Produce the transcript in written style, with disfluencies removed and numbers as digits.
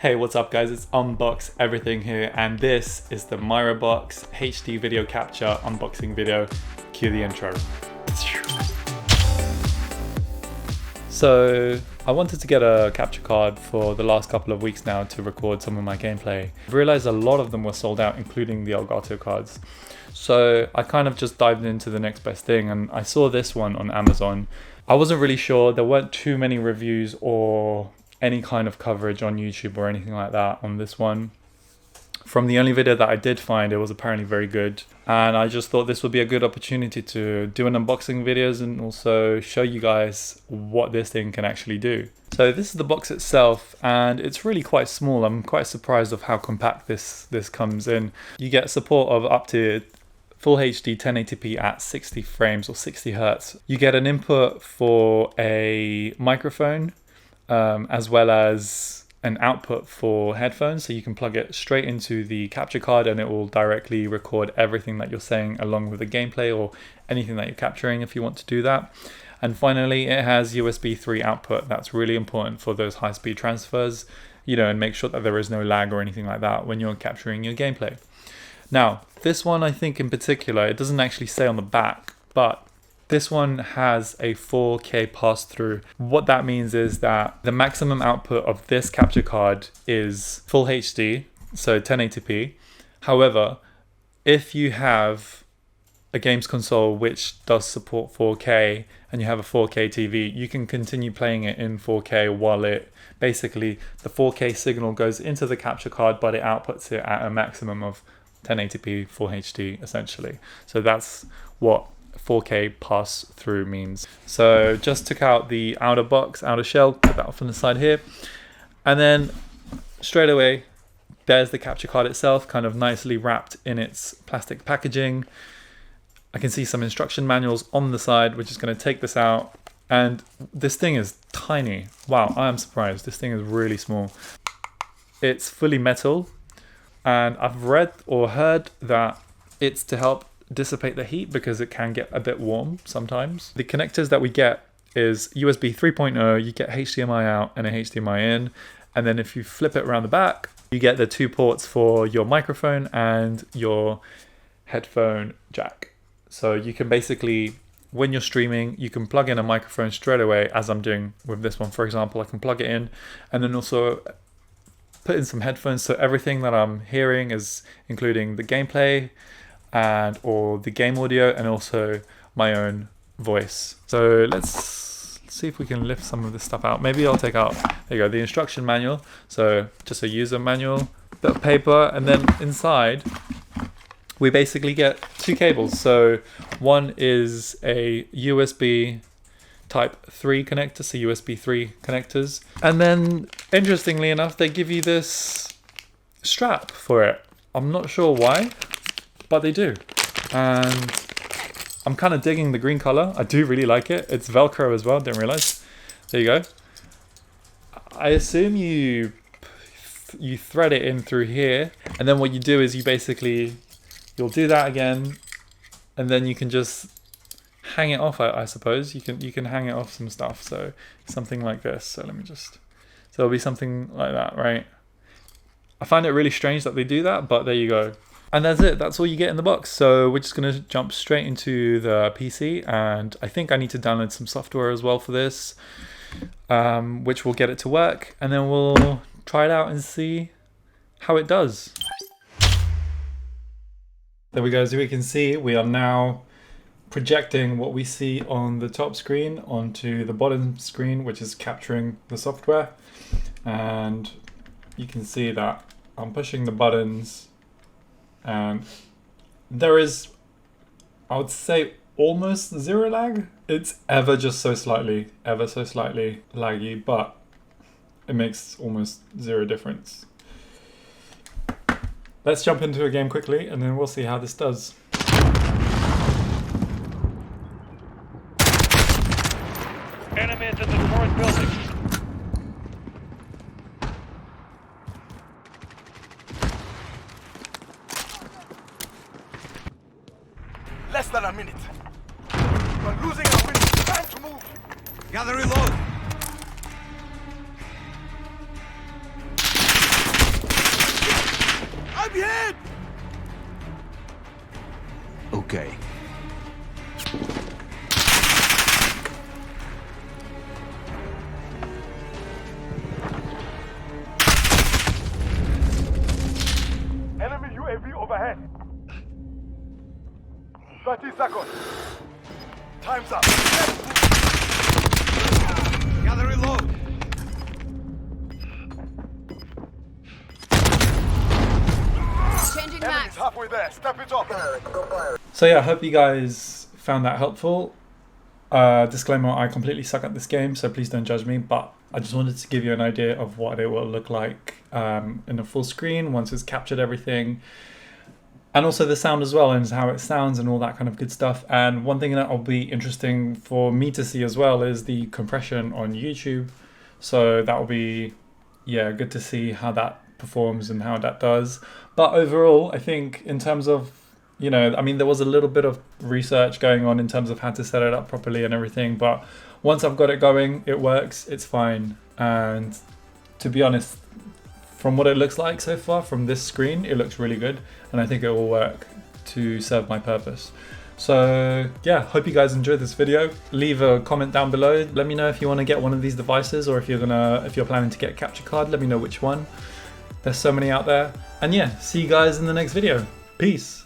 Hey, what's up guys? It's Unbox Everything here, and this is the Mirabox HD video capture unboxing video. Cue the intro. So I wanted to get a capture card for the last couple of weeks now to record some of my gameplay. I realized a lot of them were sold out, including the Elgato cards. So I kind of just dived into the next best thing, and I saw this one on Amazon. I wasn't really sure, there weren't too many reviews or any kind of coverage on YouTube or anything like that on this one. From the only video that I did find, it was apparently very good, and I just thought this would be a good opportunity to do an unboxing videos and also show you guys what this thing can actually do. So this is the box itself, and it's really quite small. I'm quite surprised of how compact this comes in. You get support of up to Full HD 1080p at 60 frames or 60 Hertz. You get an input for a microphone, as well as an output for headphones, so you can plug it straight into the capture card and it will directly record everything that you're saying along with the gameplay or anything that you're capturing if you want to do that. And finally, it has USB 3 output. That's really important for those high-speed transfers, you know, and make sure that there is no lag or anything like that when you're capturing your gameplay. Now, this one I think in particular, it doesn't actually say on the back, but this one has a 4K pass-through. What that means is that the maximum output of this capture card is full HD, so 1080p. However, if you have a games console which does support 4K and you have a 4K TV, you can continue playing it in 4K while it basically, the 4K signal goes into the capture card, but it outputs it at a maximum of 1080p full HD essentially. So that's what 4K pass through means. So just took out the outer shell, put that off on the side here, and then straight away there's the capture card itself, kind of nicely wrapped in its plastic packaging. I can see some instruction manuals on the side, which is going to take this out, and this thing is tiny. Wow, I am surprised. This thing is really small. It's fully metal, and I've read or heard that it's to help dissipate the heat because it can get a bit warm sometimes. The connectors that we get is USB 3.0, you get HDMI out and a HDMI in, and then if you flip it around the back, you get the 2 ports for your microphone and your headphone jack. So you can basically, when you're streaming, you can plug in a microphone straight away, as I'm doing with this one, for example. I can plug it in and then also put in some headphones, so everything that I'm hearing is including the gameplay and or the game audio and also my own voice. So let's see if we can lift some of this stuff out. Maybe I'll take out, there you go, the instruction manual. So just a user manual, bit of paper, and then inside we basically get 2 cables. So one is a USB type 3 connector, so USB 3 connectors. And then interestingly enough, they give you this strap for it. I'm not sure why, but they do, and I'm kind of digging the green color. I do really like it. It's Velcro as well, didn't realize. There you go. I assume you thread it in through here, and then what you do is you'll do that again, and then you can just hang it off. I suppose you can hang it off some stuff. So something like this. So so it'll be something like that, right? I find it really strange that they do that, but there you go. And that's it, that's all you get in the box. So we're just gonna jump straight into the PC, and I think I need to download some software as well for this, which will get it to work, and then we'll try it out and see how it does. There we go, as we can see, we are now projecting what we see on the top screen onto the bottom screen, which is capturing the software. And you can see that I'm pushing the buttons, and there is, I would say, almost zero lag. It's ever so slightly laggy, but it makes almost zero difference. Let's jump into a game quickly and then we'll see how this does. Enemies in the fourth building. Less than a minute. We're losing our wind. Time to move. Gather reload. Enemy head! Okay. Enemy UAV overhead. 30 seconds. Time's up. Gotta reload. Changing Enemy's max. halfway there. Step it up. So yeah, I hope you guys found that helpful. Disclaimer, I completely suck at this game, so please don't judge me, but I just wanted to give you an idea of what it will look like in a full screen once it's captured everything. And also the sound as well, and how it sounds and all that kind of good stuff. And one thing that will be interesting for me to see as well is the compression on YouTube. So that will be, yeah, good to see how that performs and how that does. But overall, I think in terms of, you know, I mean, there was a little bit of research going on in terms of how to set it up properly and everything. But once I've got it going, it works, it's fine. And to be honest, from what it looks like so far from this screen, it looks really good, and I think it will work to serve my purpose. So yeah, hope you guys enjoyed this video. Leave a comment down below. Let me know if you want to get one of these devices, or if you're planning to get a capture card. Let me know which one. There's so many out there. And yeah, see you guys in the next video. Peace.